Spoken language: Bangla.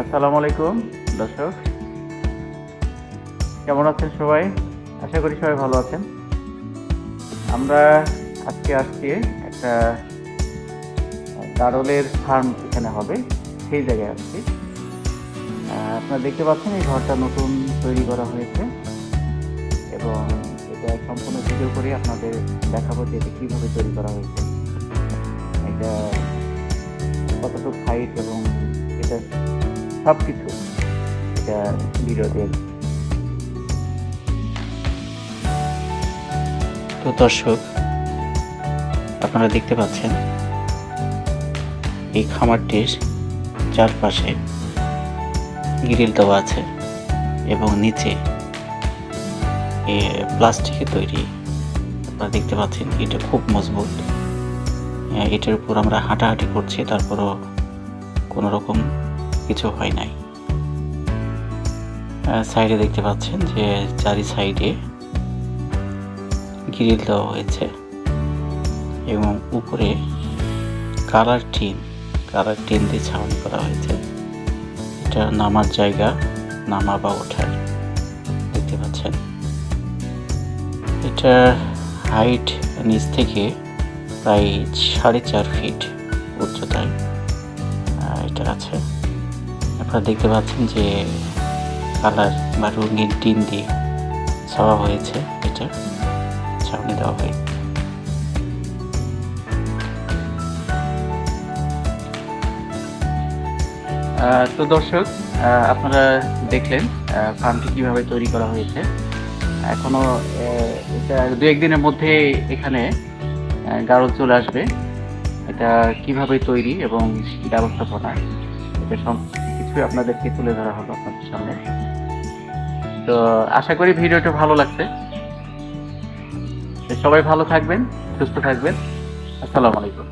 আসসালামু আলাইকুম দর্শক, কেমন আছেন সবাই? আশা করি সবাই ভালো আছেন। আমরা আজকে আসছি একটা গাড়লের ফার্ম এখানে হবে, সেই জায়গায় আসছি। আপনারা দেখতে পাচ্ছেন এই ঘরটা নতুন তৈরি করা হয়েছে এবং এটা সম্পূর্ণ ভিডিও করে আপনাদের দেখাবো যে এটা কীভাবে তৈরি করা হয়েছে, এটা কতটুকু হাইট এবং এটা সব কিছু এটা ভিডিওতে। তো দর্শক, আপনারা দেখতে পাচ্ছেন এই খামারটির চারপাশে গ্রিল দেওয়া আছে এবং নিচে প্লাস্টিকের তৈরি। আপনারা দেখতে পাচ্ছেন এটা খুব মজবুত। এটার উপর আমরা হাঁটাহাঁটি করছি, তারপরও কোনো রকম কিছু হয় নাই। সাইডে দেখতে পাচ্ছেন যে চারি সাইডে গ্রিল দেওয়া হয়েছে এবং উপরে কালার টিন দিয়ে ছাউনি করা হয়েছে। এটা নামার জায়গা, নামা বা ওঠার। দেখতে পাচ্ছেন এটার হাইট নিচ থেকে প্রায় 4.5 ফিট উচ্চতায় এটা আছে। আপনারা দেখতে পাচ্ছেন যে কালার বা রঙিন টিন দিয়ে ছাওয়া হয়েছে, এটা ছাউনি দেওয়া হয়েছে। তো দর্শক, আপনারা দেখলেন ফার্মটি কিভাবে তৈরি করা হয়েছে। এখনো এটা 2-1 দিনের মধ্যে এখানে গাড়ল চলে আসবে। এটা কিভাবে তৈরি এবং ব্যবস্থাপনা, এটা সব কিছুই আপনাদেরকে তুলে ধরা হলো আপনাদের সামনে। তো আশা করি ভিডিওটা ভালো লাগছে। সবাই ভালো থাকবেন, সুস্থ থাকবেন। আসসালামু আলাইকুম।